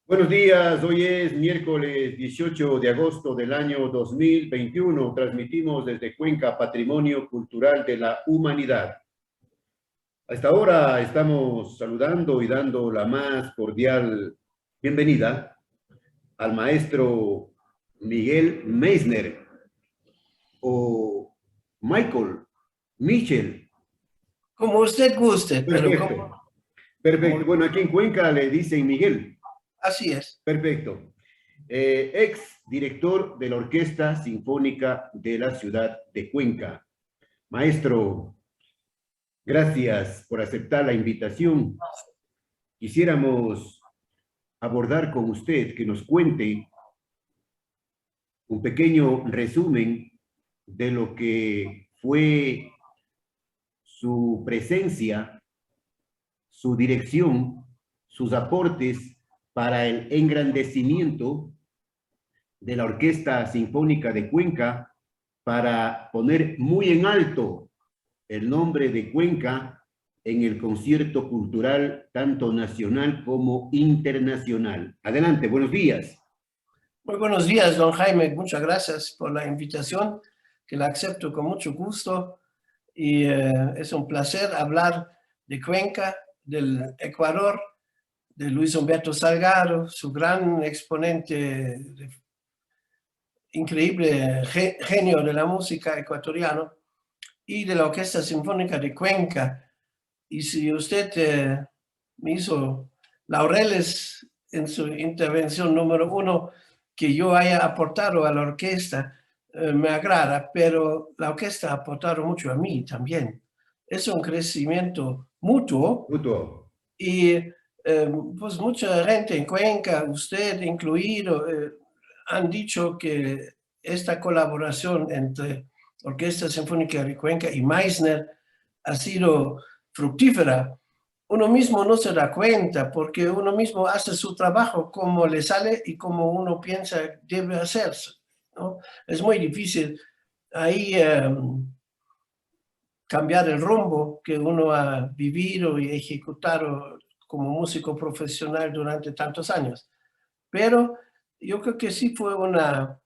Buenos días, hoy es miércoles 18 de agosto del año 2021. Transmitimos desde Cuenca Patrimonio Cultural de la Humanidad. Hasta ahora estamos saludando y dando la más cordial bienvenida al maestro Miguel Meissner o Michel. Como usted guste, pero Perfecto, perfecto. Bueno, aquí en Cuenca le dicen Miguel. así es. Perfecto. Ex director de la Orquesta Sinfónica de la ciudad de Cuenca. Maestro, gracias por aceptar la invitación. Quisiéramos abordar con usted que nos cuente un pequeño resumen de lo que fue su presencia, su dirección, sus aportes para el engrandecimiento de la Orquesta Sinfónica de Cuenca, para poner muy en alto el nombre de Cuenca en el concierto cultural tanto nacional como internacional. Adelante, buenos días. Muy buenos días, don Jaime. Muchas gracias por la invitación, que la acepto con mucho gusto. Y es un placer hablar de Cuenca, del Ecuador, de Luis Humberto Salgado, su gran exponente, increíble genio de la música ecuatoriana, y de la Orquesta Sinfónica de Cuenca. Y si usted me hizo laureles en su intervención número 1, que yo haya aportado a la orquesta, me agrada, pero la orquesta ha aportado mucho a mí también. Es un crecimiento mutuo. Mutuo. Y pues mucha gente en Cuenca, usted incluido, han dicho que esta colaboración entre Orquesta Sinfónica de Cuenca y Meissner ha sido fructífera. Uno mismo no se da cuenta porque uno mismo hace su trabajo como le sale y como uno piensa debe hacerse, ¿no? Es muy difícil ahí cambiar el rumbo que uno ha vivido y ejecutado como músico profesional durante tantos años. Pero yo creo que sí fue una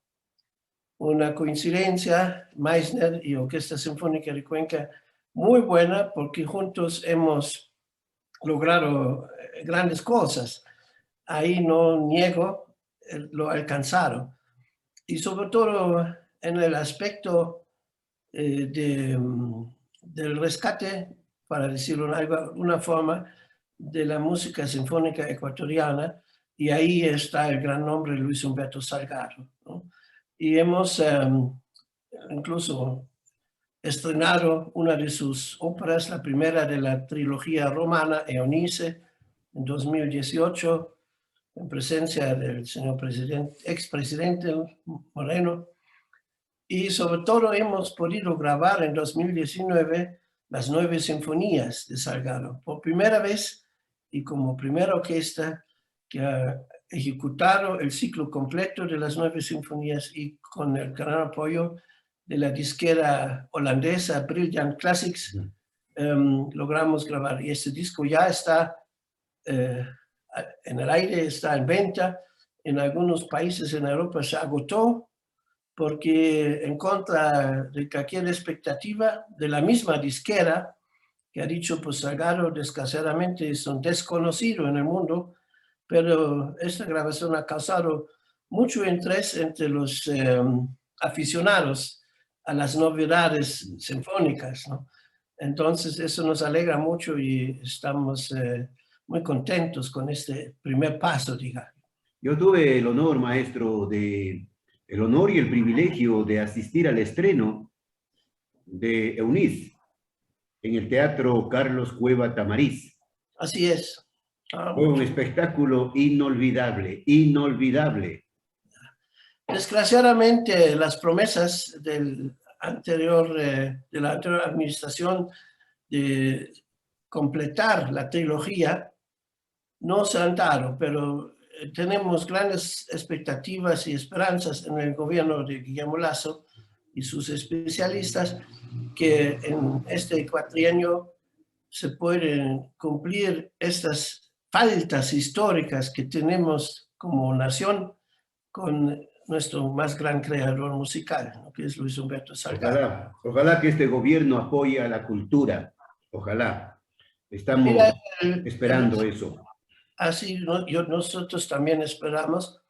coincidencia, Meissner y Orquesta Sinfónica de Cuenca, muy buena, porque juntos hemos logrado grandes cosas. Ahí no niego lo alcanzado. Y sobre todo en el aspecto del rescate, para decirlo de alguna forma, de la música sinfónica ecuatoriana, y ahí está el gran nombre Luis Humberto Salgado, ¿no? Y hemos incluso estrenado una de sus óperas, la primera de la trilogía romana, Eunice, en 2018, en presencia del señor expresidente Moreno. Y sobre todo hemos podido grabar en 2019 las 9 sinfonías de Salgado, por primera vez y como primera orquesta que ha ejecutado el ciclo completo de las 9 sinfonías, y con el gran apoyo de la disquera holandesa Brilliant Classics logramos grabar. Y este disco ya está en el aire, está en venta. En algunos países en Europa se agotó, porque en contra de cualquier expectativa de la misma disquera, que ha dicho, pues Salgado descaradamente es un desconocido en el mundo, pero esta grabación ha causado mucho interés entre los aficionados a las novedades sinfónicas, ¿no? Entonces eso nos alegra mucho y estamos muy contentos con este primer paso, digamos. Yo tuve el honor, maestro, el honor y el privilegio de asistir al estreno de Eunice en el Teatro Carlos Cueva Tamariz. Así es. Fue un espectáculo inolvidable, inolvidable. Desgraciadamente, las promesas de la anterior administración de completar la trilogía no se han dado, pero tenemos grandes expectativas y esperanzas en el gobierno de Guillermo Lasso y sus especialistas, que en este cuatrienio se pueden cumplir estas faltas históricas que tenemos como nación con nuestro más gran creador musical, ¿no? Que es Luis Humberto Salgado. Ojalá que este gobierno apoye a la cultura. Ojalá. Estamos Mira, esperando eso. Así nosotros también esperamos.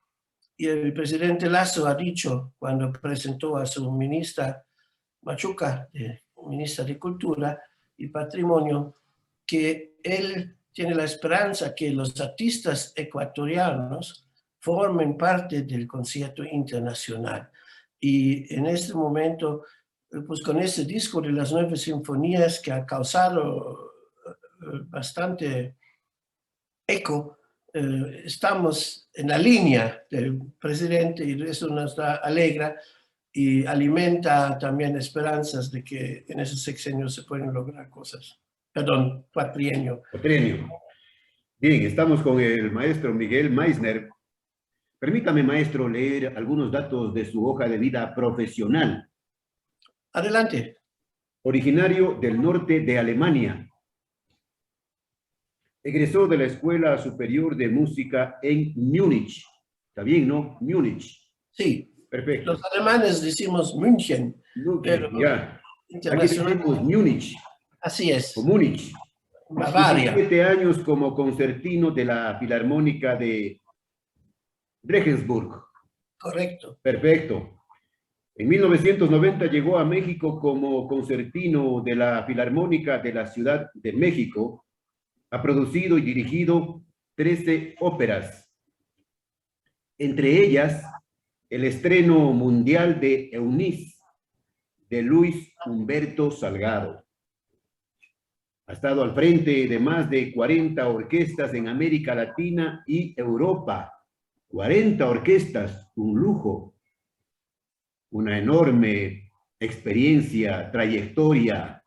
Y el presidente Lasso ha dicho, cuando presentó a su ministra Machuca, ministra de Cultura y Patrimonio, que él tiene la esperanza que los artistas ecuatorianos formen parte del concierto internacional. Y en este momento, pues con este disco de las 9 sinfonías que ha causado bastante eco, estamos en la línea del presidente y eso nos alegra y alimenta también esperanzas de que en esos sexenios se pueden lograr cosas. Perdón, cuatrienio. Cuatrienio. Bien, estamos con el maestro Miguel Meissner. Permítame, maestro, leer algunos datos de su hoja de vida profesional. Adelante. Originario del norte de Alemania. Egresó de la Escuela Superior de Música en Múnich. ¿Está bien, no? Múnich. Sí. Perfecto. Los alemanes decimos München. Pero ya. Aquí decimos Múnich. Así es. O Múnich. Bavaria. 17 años como concertino de la Filarmónica de Regensburg. Correcto. Perfecto. En 1990 llegó a México como concertino de la Filarmónica de la Ciudad de México. Ha producido y dirigido 13 óperas, entre ellas el estreno mundial de Eunice, de Luis Humberto Salgado. Ha estado al frente de más de 40 orquestas en América Latina y Europa. 40 orquestas, un lujo, una enorme experiencia, trayectoria.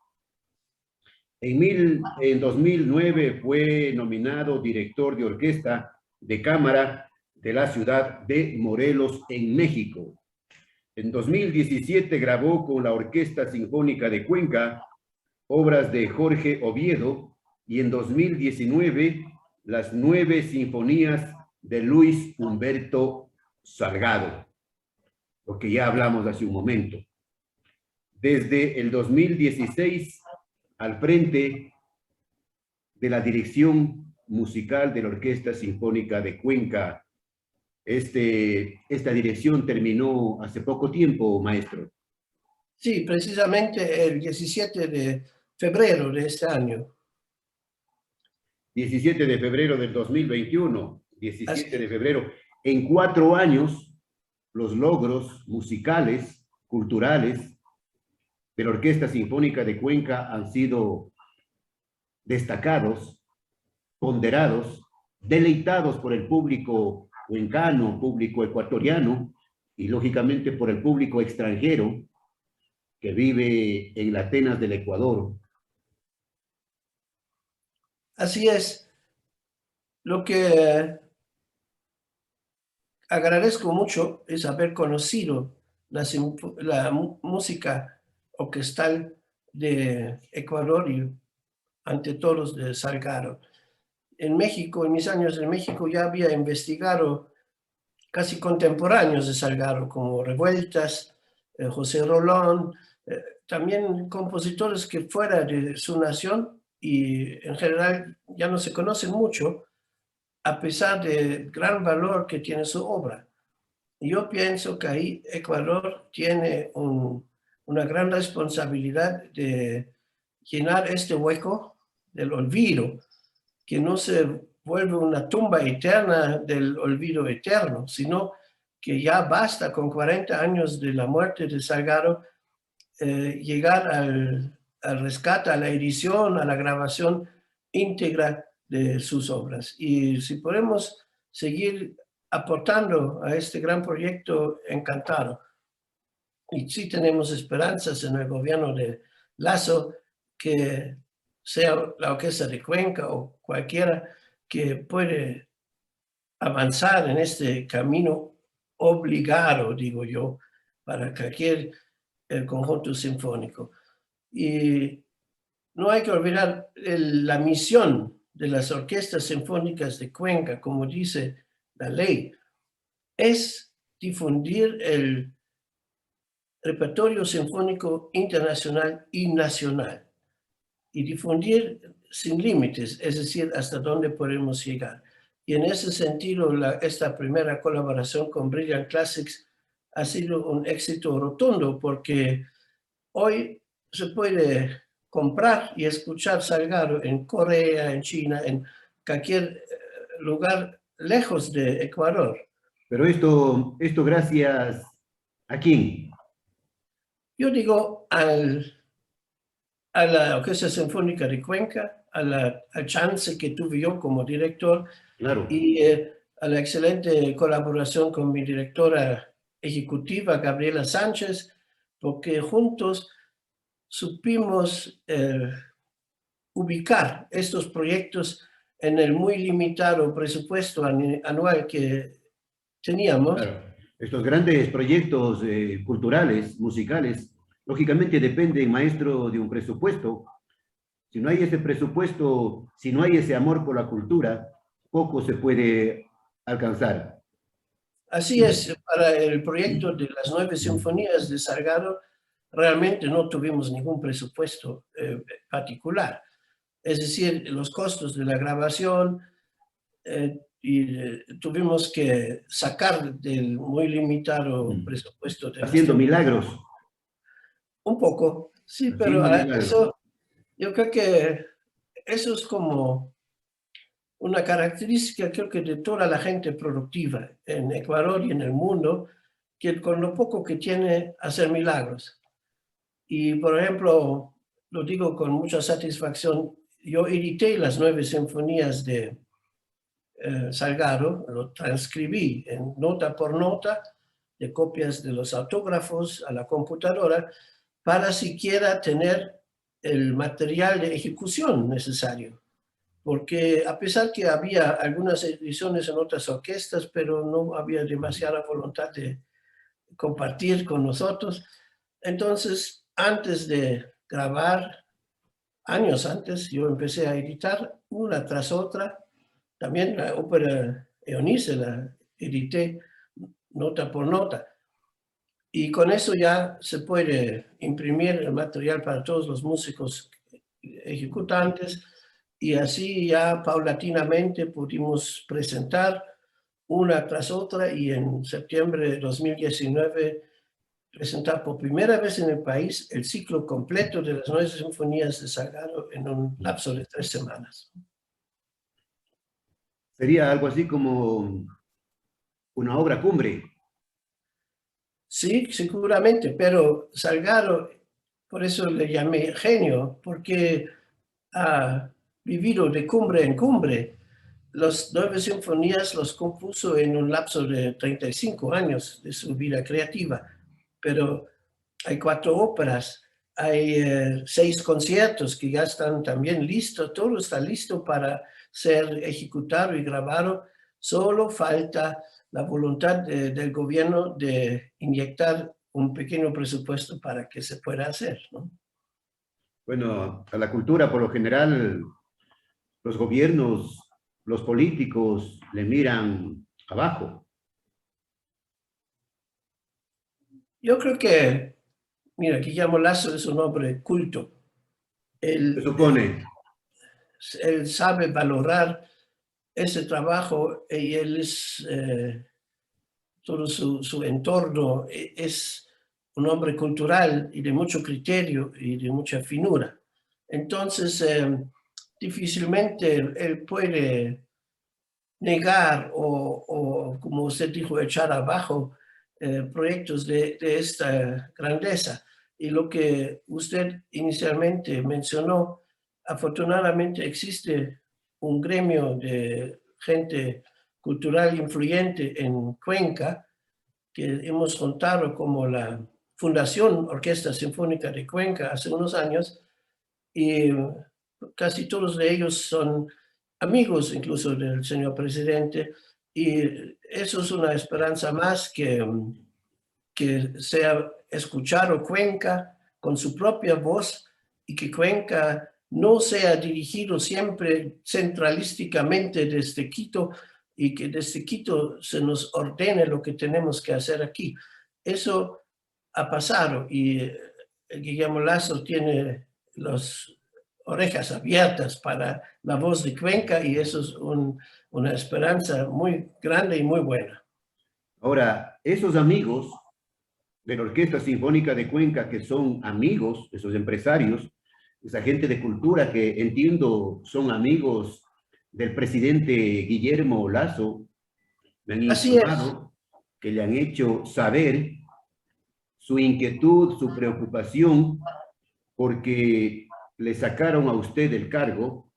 En 2009 fue nominado director de orquesta de cámara de la ciudad de Morelos, en México. En 2017 grabó con la Orquesta Sinfónica de Cuenca obras de Jorge Oviedo y en 2019 las 9 sinfonías de Luis Humberto Salgado, lo que ya hablamos hace un momento. Desde el 2016 al frente de la dirección musical de la Orquesta Sinfónica de Cuenca. Esta dirección terminó hace poco tiempo, maestro. Sí, precisamente el 17 de febrero de este año. 17 de febrero del 2021, 17 de febrero. En 4 años, los logros musicales, culturales, de la Orquesta Sinfónica de Cuenca han sido destacados, ponderados, deleitados por el público cuencano, público ecuatoriano y lógicamente por el público extranjero que vive en las Atenas del Ecuador. Así es. Lo que agradezco mucho es haber conocido la música orquestal de Ecuador y ante todos de Salgado. En México, en mis años en México, ya había investigado casi contemporáneos de Salgado, como Revueltas, José Rolón, también compositores que fuera de su nación y en general ya no se conocen mucho, a pesar del gran valor que tiene su obra. Yo pienso que ahí Ecuador tiene una gran responsabilidad de llenar este hueco del olvido, que no se vuelve una tumba eterna del olvido eterno, sino que ya basta con 40 años de la muerte de Salgado, llegar al rescate, a la edición, a la grabación íntegra de sus obras. Y si podemos seguir aportando a este gran proyecto, encantado. Y sí tenemos esperanzas en el gobierno de Lasso, que sea la Orquesta de Cuenca o cualquiera que puede avanzar en este camino obligado, digo yo, para cualquier conjunto sinfónico. Y no hay que olvidar la misión de las orquestas sinfónicas de Cuenca, como dice la ley, es difundir el repertorio sinfónico internacional y nacional, y difundir sin límites, es decir, hasta dónde podemos llegar. Y en ese sentido, esta primera colaboración con Brilliant Classics ha sido un éxito rotundo, porque hoy se puede comprar y escuchar Salgado en Corea, en China, en cualquier lugar lejos de Ecuador. Pero esto gracias a quién. Yo digo a la Orquesta Sinfónica de Cuenca, al chance que tuve yo como director, Claro. y a la excelente colaboración con mi directora ejecutiva, Gabriela Sánchez, porque juntos supimos ubicar estos proyectos en el muy limitado presupuesto anual que teníamos. Claro. Estos grandes proyectos culturales, musicales, lógicamente dependen, maestro, de un presupuesto. Si no hay ese presupuesto, si no hay ese amor por la cultura, poco se puede alcanzar. Así es, para el proyecto de las 9 sinfonías de Salgado, realmente no tuvimos ningún presupuesto particular. Es decir, los costos de la grabación, y tuvimos que sacar del muy limitado presupuesto de Haciendo milagros. un poco, sí, pero Haciendo milagros. eso, yo creo que eso es como una característica, creo que de toda la gente productiva en Ecuador y en el mundo, que con lo poco que tiene, hacer milagros. Y, por ejemplo, lo digo con mucha satisfacción, yo edité las 9 sinfonías de Salgado, lo transcribí en nota por nota, de copias de los autógrafos a la computadora, para siquiera tener el material de ejecución necesario. Porque a pesar que había algunas ediciones en otras orquestas, pero no había demasiada voluntad de compartir con nosotros. Entonces, antes de grabar, años antes, yo empecé a editar una tras otra. También la ópera Eunice la edité nota por nota. Y con eso ya se puede imprimir el material para todos los músicos ejecutantes, y así ya paulatinamente pudimos presentar una tras otra, y en septiembre de 2019 presentar por primera vez en el país el ciclo completo de las 9 sinfonías de Salgado en un lapso de 3 semanas. Sería algo así como una obra cumbre. Sí, seguramente, pero Salgado, por eso le llamé genio, porque ha vivido de cumbre en cumbre. Las 9 sinfonías los compuso en un lapso de 35 años de su vida creativa, pero hay 4 óperas, hay 6 conciertos que ya están también listos, todo está listo para ser ejecutado y grabado, solo falta la voluntad del gobierno de inyectar un pequeño presupuesto para que se pueda hacer, ¿no? Bueno, a la cultura por lo general, los gobiernos, los políticos le miran abajo. Yo creo que, mira, Guillermo Lasso es un hombre culto. Se supone. Él sabe valorar ese trabajo, y él es, todo su entorno es un hombre cultural y de mucho criterio y de mucha finura. Entonces, difícilmente él puede negar o, como usted dijo, echar abajo proyectos de esta grandeza. Y lo que usted inicialmente mencionó, afortunadamente existe un gremio de gente cultural influyente en Cuenca, que hemos contado como la Fundación Orquesta Sinfónica de Cuenca hace unos años, y casi todos de ellos son amigos incluso del señor presidente, y eso es una esperanza más que sea escuchado Cuenca con su propia voz, y que Cuenca no sea dirigido siempre centralísticamente desde Quito, y que desde Quito se nos ordene lo que tenemos que hacer aquí. Eso ha pasado y Guillermo Lasso tiene las orejas abiertas para la voz de Cuenca y eso es una esperanza muy grande y muy buena. Ahora, esos amigos de la Orquesta Sinfónica de Cuenca, que son amigos, esos empresarios, esa gente de cultura que entiendo son amigos del presidente Guillermo Lasso, me han Así es. informado que le han hecho saber su inquietud, su preocupación, porque le sacaron a usted el cargo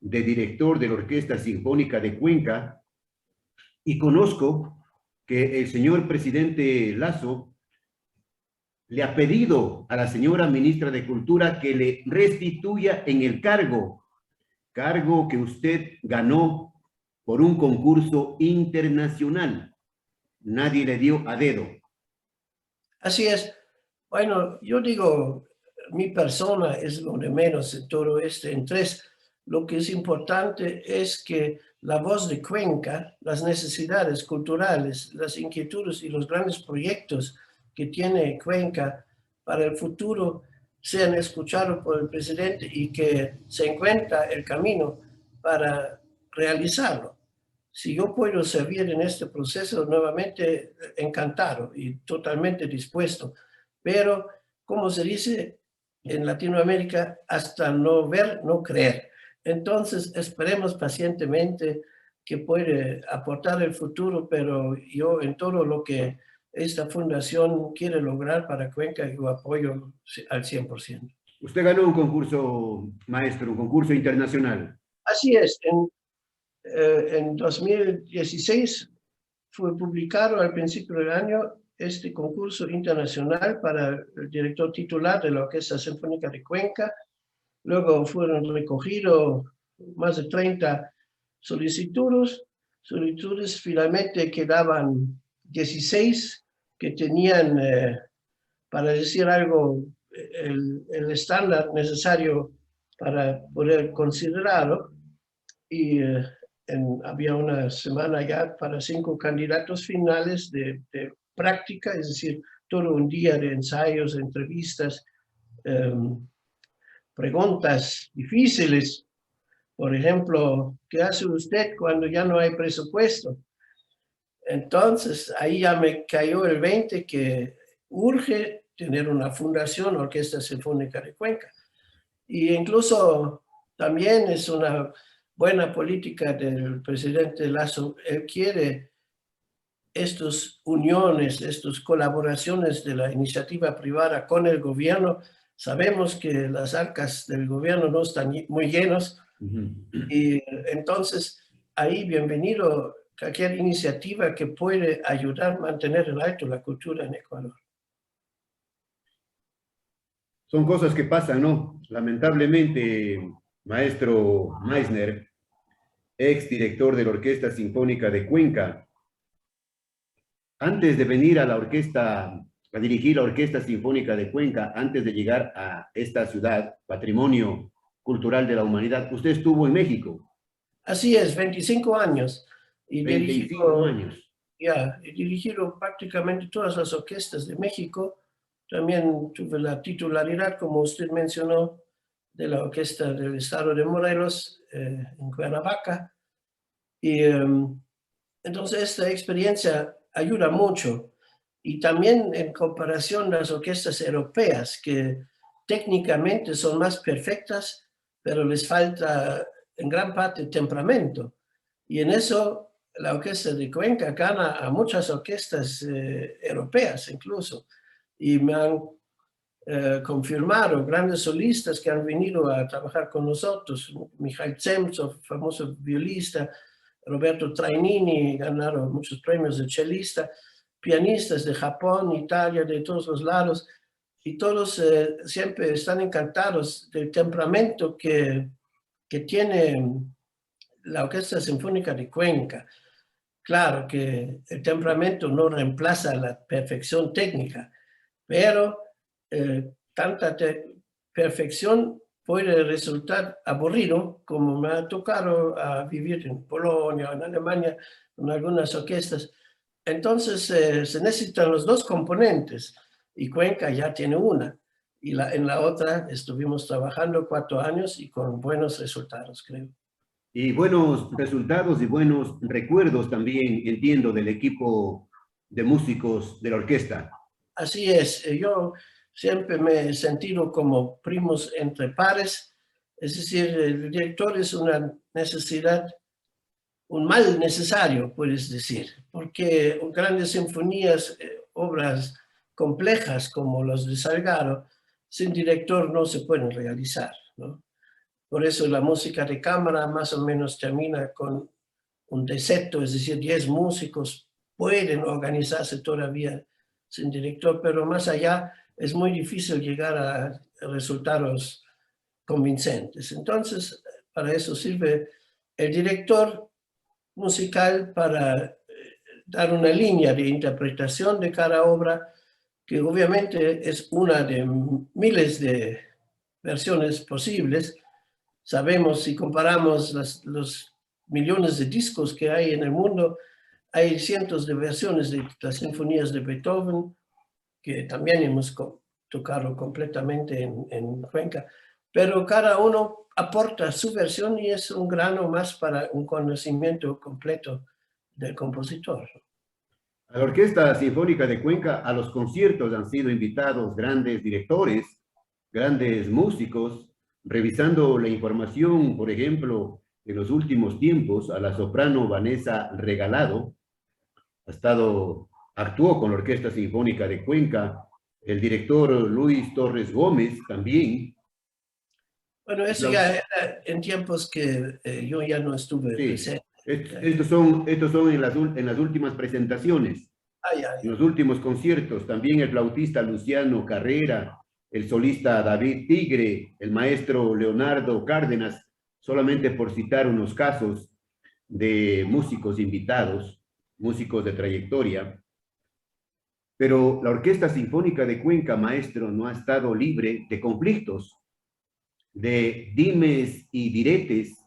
de director de la Orquesta Sinfónica de Cuenca, y conozco que el señor presidente Lasso le ha pedido a la señora ministra de Cultura que le restituya en el cargo que usted ganó por un concurso internacional. Nadie le dio a dedo. Así es. Bueno, yo digo, mi persona es lo de menos en todo este interés. Lo que es importante es que la voz de Cuenca, las necesidades culturales, las inquietudes y los grandes proyectos que tiene Cuenca para el futuro sean escuchados por el presidente y que se encuentra el camino para realizarlo. Si yo puedo servir en este proceso, nuevamente encantado y totalmente dispuesto. Pero, como se dice en Latinoamérica, hasta no ver, no creer. Entonces, esperemos pacientemente que puede aportar el futuro, pero yo en todo lo que esta fundación quiere lograr para Cuenca, yo apoyo al 100%. Usted ganó un concurso, maestro, un concurso internacional. Así es. En 2016 fue publicado al principio del año este concurso internacional para el director titular de la Orquesta Sinfónica de Cuenca. Luego fueron recogidos más de 30 solicitudes. Finalmente quedaban 16 que tenían, para decir algo, el estándar necesario para poder considerarlo. Y había una semana ya para 5 candidatos finales de práctica, es decir, todo un día de ensayos, entrevistas, preguntas difíciles. Por ejemplo, ¿qué hace usted cuando ya no hay presupuesto? Entonces, ahí ya me cayó el 20 que urge tener una fundación, Orquesta Sinfónica de Cuenca. Y incluso también es una buena política del presidente Lasso. Él quiere estas uniones, estas colaboraciones de la iniciativa privada con el gobierno. Sabemos que las arcas del gobierno no están muy llenas. Y entonces ahí bienvenido cualquier iniciativa que puede ayudar a mantener en alto la cultura en Ecuador. Son cosas que pasan, ¿no? Lamentablemente, maestro Meissner, ex director de la Orquesta Sinfónica de Cuenca, antes de venir a la orquesta, a dirigir la Orquesta Sinfónica de Cuenca, antes de llegar a esta ciudad, patrimonio cultural de la humanidad, usted estuvo en México. Así es, 25 años. Y 25 años. Ya, he dirigido prácticamente todas las orquestas de México. También tuve la titularidad, como usted mencionó, de la Orquesta del Estado de Morelos en Cuernavaca. Y entonces esta experiencia ayuda mucho. Y también en comparación a las orquestas europeas, que técnicamente son más perfectas, pero les falta en gran parte temperamento. Y en eso la Orquesta de Cuenca gana a muchas orquestas europeas incluso. Y me han confirmado grandes solistas que han venido a trabajar con nosotros. Mikhail Zemtsov, famoso violista, Roberto Trainini, ganaron muchos premios de chelista, pianistas de Japón, Italia, de todos los lados, y todos siempre están encantados del temperamento que tiene la Orquesta Sinfónica de Cuenca. Claro que el temperamento no reemplaza la perfección técnica, pero tanta perfección puede resultar aburrido, como me ha tocado vivir en Polonia, en Alemania, en algunas orquestas. Entonces se necesitan los dos componentes y Cuenca ya tiene una. Y en la otra estuvimos trabajando 4 años y con buenos resultados, creo. Y buenos resultados y buenos recuerdos también, entiendo, del equipo de músicos de la orquesta. Así es, yo siempre me he sentido como primos entre pares, es decir, el director es una necesidad, un mal necesario, puedes decir, porque grandes sinfonías, obras complejas como los de Salgado, sin director no se pueden realizar, ¿no? Por eso la música de cámara más o menos termina con un decetto, es decir, 10 músicos pueden organizarse todavía sin director, pero más allá es muy difícil llegar a resultados convincentes. Entonces, para eso sirve el director musical, para dar una línea de interpretación de cada obra, que obviamente es una de miles de versiones posibles. Sabemos, si comparamos los millones de discos que hay en el mundo, hay cientos de versiones de las sinfonías de Beethoven, que también hemos tocado completamente en Cuenca, pero cada uno aporta su versión y es un grano más para un conocimiento completo del compositor. A la Orquesta Sinfónica de Cuenca, a los conciertos han sido invitados grandes directores, grandes músicos, revisando la información, por ejemplo, en los últimos tiempos, a la soprano Vanessa Regalado, actuó con la Orquesta Sinfónica de Cuenca, el director Luis Torres Gómez también. Bueno, eso ya era en tiempos que yo ya no estuve presente. Estos son en las últimas presentaciones, en los últimos conciertos. También el flautista Luciano Carrera, el solista David Tigre, el maestro Leonardo Cárdenas, solamente por citar unos casos de músicos invitados, músicos de trayectoria. Pero la Orquesta Sinfónica de Cuenca, maestro, no ha estado libre de conflictos, de dimes y diretes,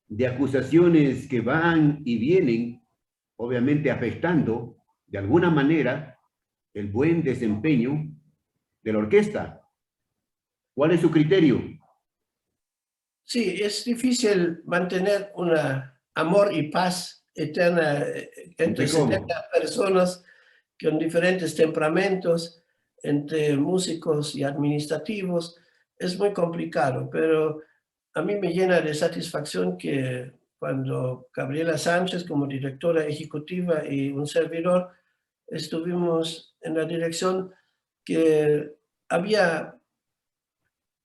de acusaciones que van y vienen, obviamente afectando de alguna manera el buen desempeño de la orquesta. ¿Cuál es su criterio? Sí, es difícil mantener un amor y paz eterna entre 70 personas con diferentes temperamentos, entre músicos y administrativos. Es muy complicado, pero a mí me llena de satisfacción que cuando Gabriela Sánchez, como directora ejecutiva, y un servidor estuvimos en la dirección, que había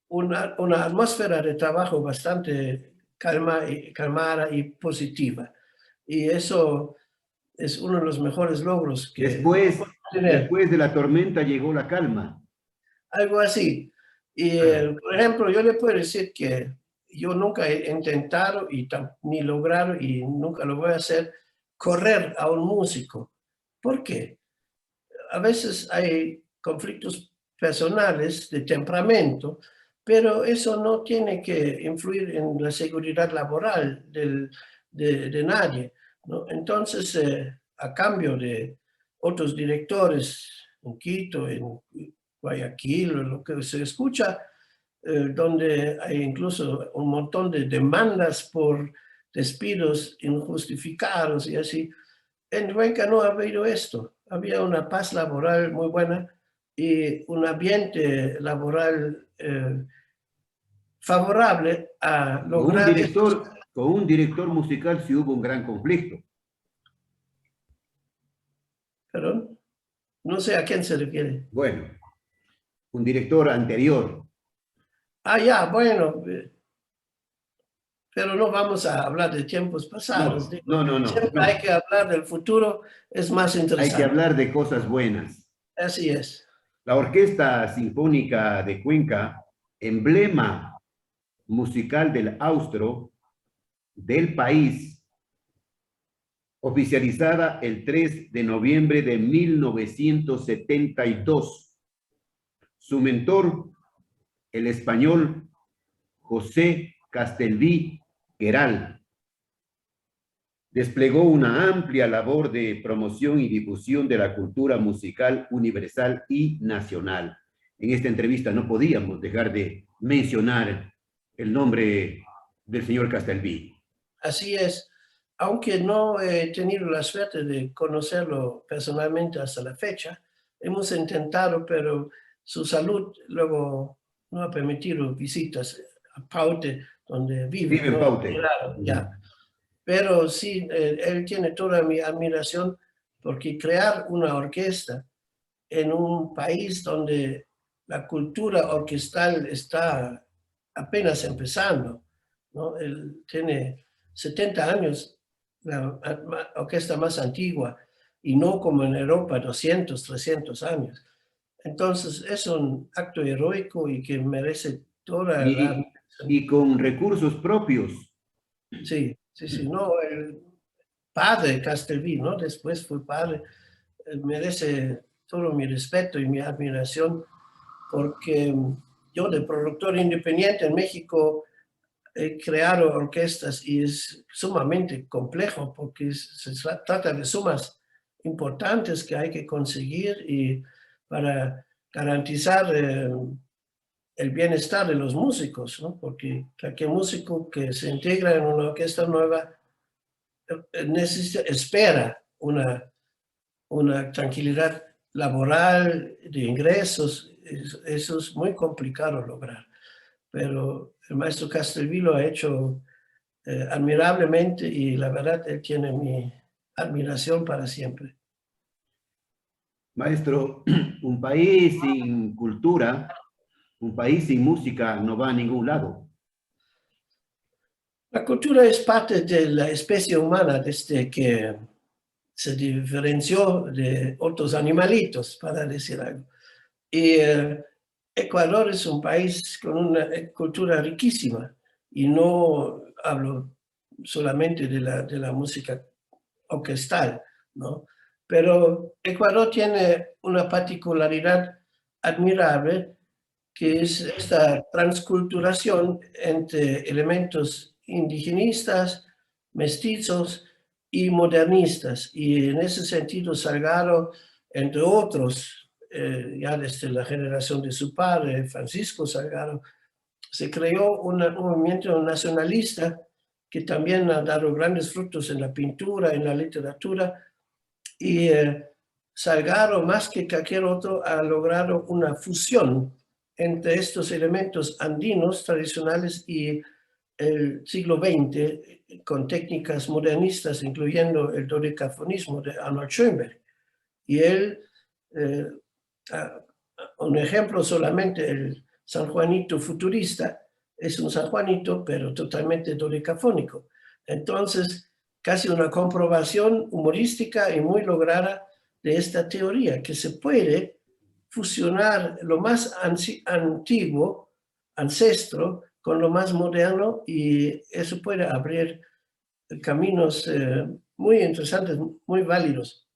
una atmósfera de trabajo bastante calmada y positiva. Y eso es uno de los mejores logros que después de la tormenta llegó la calma. Algo así. Y, por ejemplo, yo le puedo decir que yo nunca he intentado ni logrado, y nunca lo voy a hacer, correr a un músico. ¿Por qué? A veces hay conflictos personales de temperamento, pero eso no tiene que influir en la seguridad laboral de nadie, ¿no? Entonces, a cambio de otros directores en Quito, en Guayaquil, lo que se escucha, donde hay incluso un montón de demandas por despidos injustificados y así. En Cuenca no ha habido esto. Había una paz laboral muy buena y un ambiente laboral favorable a lograr... Con un director musical sí hubo un gran conflicto. ¿Perdón? No sé a quién se refiere. Bueno, un director anterior. Ah, ya, bueno. Pero no vamos a hablar de tiempos pasados. No. Siempre hay que hablar del futuro, es más interesante. Hay que hablar de cosas buenas. Así es. La Orquesta Sinfónica de Cuenca, emblema musical del austro, del país, oficializada el 3 de noviembre de 1972. Su mentor, el español José Castelví Queral. Desplegó una amplia labor de promoción y difusión de la cultura musical universal y nacional. En esta entrevista no podíamos dejar de mencionar el nombre del señor Castelví. Así es, aunque no he tenido la suerte de conocerlo personalmente hasta la fecha, hemos intentado, pero su salud luego no ha permitido visitas a Paute, donde vive. Vive en ¿no? Paute. Claro, ya. Pero sí, él tiene toda mi admiración porque crear una orquesta en un país donde la cultura orquestal está apenas empezando, ¿no? Él tiene 70 años, la orquesta más antigua, y no como en Europa, 200, 300 años. Entonces es un acto heroico y que merece toda la... Y con recursos propios. Sí, sí, sí, no, el padre Castelví, ¿no? Después fue padre, merece todo mi respeto y mi admiración porque yo de productor independiente en México he creado orquestas y es sumamente complejo porque se trata de sumas importantes que hay que conseguir y para garantizar el bienestar de los músicos, ¿no? Porque cualquier músico que se integra en una orquesta nueva espera una tranquilidad laboral, de ingresos. Eso es muy complicado lograr. Pero el maestro Castelví lo ha hecho admirablemente y la verdad él tiene mi admiración para siempre. Maestro, un país sin cultura, un país sin música no va a ningún lado. La cultura es parte de la especie humana desde que se diferenció de otros animalitos, para decir algo. Y Ecuador es un país con una cultura riquísima y no hablo solamente de la música orquestal, ¿no? Pero Ecuador tiene una particularidad admirable que es esta transculturación entre elementos indigenistas, mestizos y modernistas. Y en ese sentido Salgado, entre otros, ya desde la generación de su padre, Francisco Salgado, se creó un movimiento nacionalista que también ha dado grandes frutos en la pintura, en la literatura, y Salgado, más que cualquier otro, ha logrado una fusión entre estos elementos andinos tradicionales y el siglo XX, con técnicas modernistas, incluyendo el dodecafonismo de Arnold Schoenberg. Y él, un ejemplo solamente, el San Juanito futurista, es un San Juanito, pero totalmente dodecafónico. Entonces, casi una comprobación humorística y muy lograda de esta teoría, que se puede fusionar lo más antiguo, ancestro, con lo más moderno, y eso puede abrir caminos muy interesantes, muy válidos.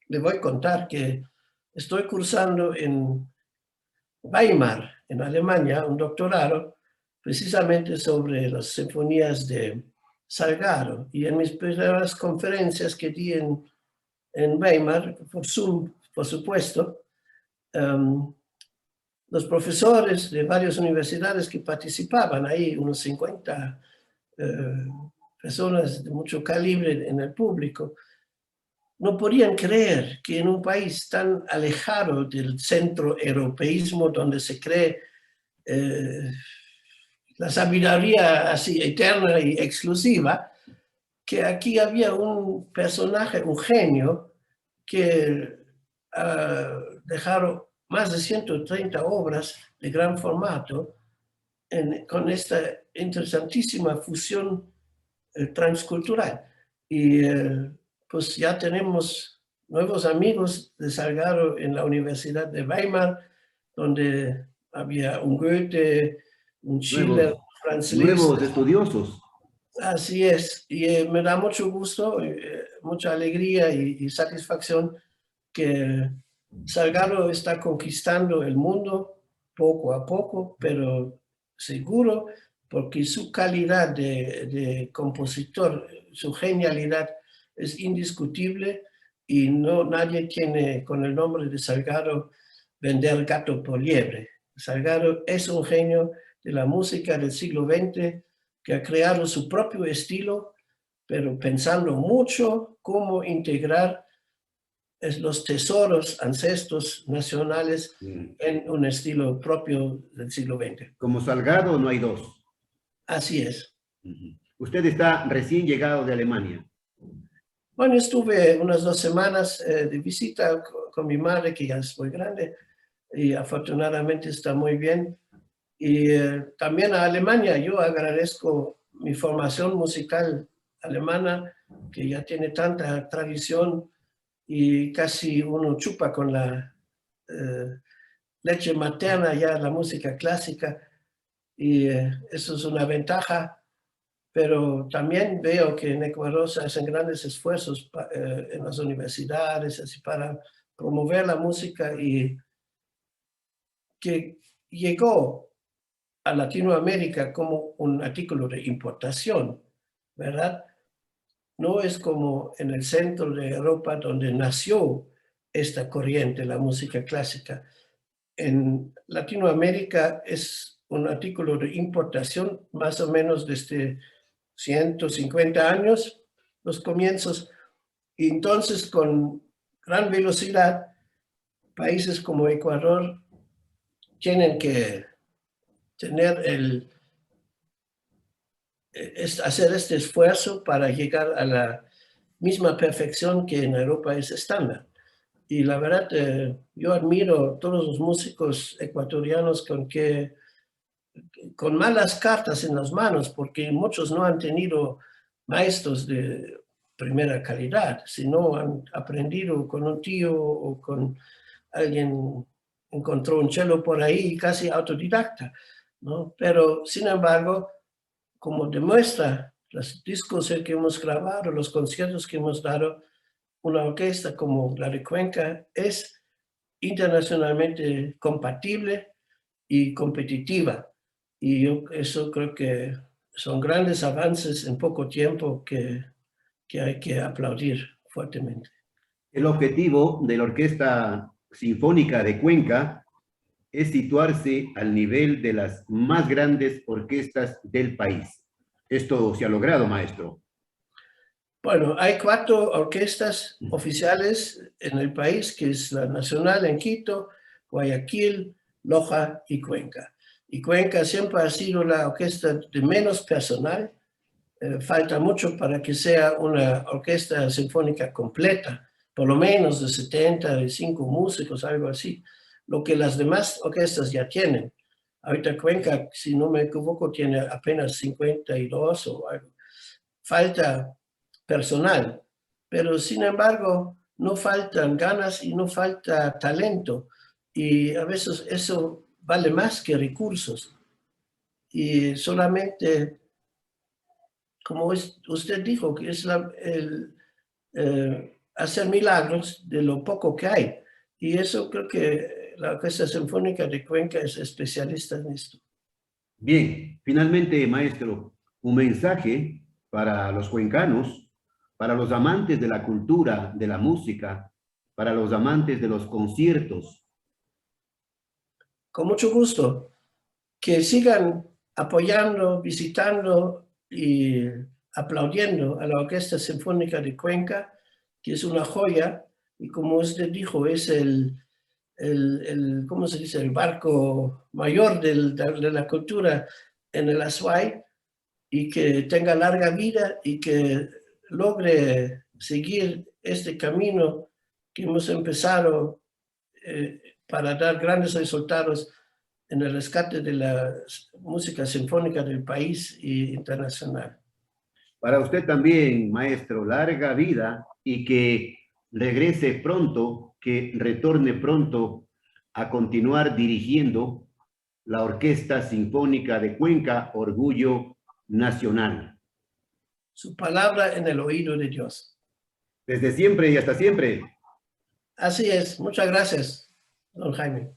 Le voy a contar que estoy cursando en Weimar, en Alemania, un doctorado precisamente sobre las sinfonías de Salgado. Y en mis primeras conferencias que di en Weimar, por Zoom, por supuesto, los profesores de varias universidades que participaban ahí, unos 50 personas de mucho calibre en el público, no podían creer que en un país tan alejado del centro europeísmo, donde se cree la sabiduría así eterna y exclusiva, que aquí había un personaje, un genio, que dejaron más de 130 obras de gran formato con esta interesantísima fusión transcultural. Y pues ya tenemos nuevos amigos de Salgado en la Universidad de Weimar, donde había un Goethe, un Schiller, un Franz Liszt. Nuevos estudiosos. Así es, y me da mucho gusto, mucha alegría y satisfacción que Salgado está conquistando el mundo poco a poco, pero seguro, porque su calidad de compositor, su genialidad es indiscutible y nadie tiene con el nombre de Salgado vender gato por liebre. Salgado es un genio de la música del siglo XX que ha creado su propio estilo, pero pensando mucho cómo integrar los tesoros, ancestros nacionales en un estilo propio del siglo XX. Como Salgado no hay dos. Así es. Usted está recién llegado de Alemania. Bueno, estuve unas 2 semanas de visita con mi madre, que ya es muy grande, y afortunadamente está muy bien. Y también a Alemania, yo agradezco mi formación musical alemana, que ya tiene tanta tradición y casi uno chupa con la leche materna ya la música clásica, y eso es una ventaja. Pero también veo que en Ecuador se hacen grandes esfuerzos en las universidades así para promover la música y que llegó a Latinoamérica como un artículo de importación, ¿verdad? No es como en el centro de Europa donde nació esta corriente, la música clásica. En Latinoamérica es un artículo de importación más o menos desde 150 años, los comienzos, y entonces con gran velocidad países como Ecuador tienen que tener hacer este esfuerzo para llegar a la misma perfección que en Europa es estándar. Y la verdad, yo admiro a todos los músicos ecuatorianos con malas cartas en las manos, porque muchos no han tenido maestros de primera calidad, sino han aprendido con un tío o con alguien, encontró un cello por ahí, casi autodidacta, ¿no? Pero, sin embargo, como demuestra los discos que hemos grabado, los conciertos que hemos dado, una orquesta como la de Cuenca es internacionalmente compatible y competitiva. Y yo eso creo que son grandes avances en poco tiempo que hay que aplaudir fuertemente. El objetivo de la Orquesta Sinfónica de Cuenca es situarse al nivel de las más grandes orquestas del país. Esto se ha logrado, maestro. Bueno, hay 4 orquestas oficiales en el país, que es la Nacional en Quito, Guayaquil, Loja y Cuenca. Y Cuenca siempre ha sido la orquesta de menos personal. Falta mucho para que sea una orquesta sinfónica completa, por lo menos de 75 músicos, algo así, lo que las demás orquestas ya tienen. Ahorita Cuenca, si no me equivoco, tiene apenas 52 o algo. Falta personal, pero sin embargo no faltan ganas y no falta talento, y a veces eso vale más que recursos. Y solamente, como usted dijo, que es hacer milagros de lo poco que hay. Y eso creo que la Orquesta Sinfónica de Cuenca es especialista en esto. Bien, finalmente, maestro, un mensaje para los cuencanos, para los amantes de la cultura, de la música, para los amantes de los conciertos. Con mucho gusto. Que sigan apoyando, visitando y aplaudiendo a la Orquesta Sinfónica de Cuenca, que es una joya, y como usted dijo, es ¿cómo se dice?, el barco mayor de la cultura en el Azuay, y que tenga larga vida y que logre seguir este camino que hemos empezado para dar grandes resultados en el rescate de la música sinfónica del país e internacional. Para usted también, maestro, larga vida y que regrese pronto, que retorne pronto a continuar dirigiendo la Orquesta Sinfónica de Cuenca, Orgullo Nacional. Su palabra en el oído de Dios. Desde siempre y hasta siempre. Así es. Muchas gracias, don Jaime.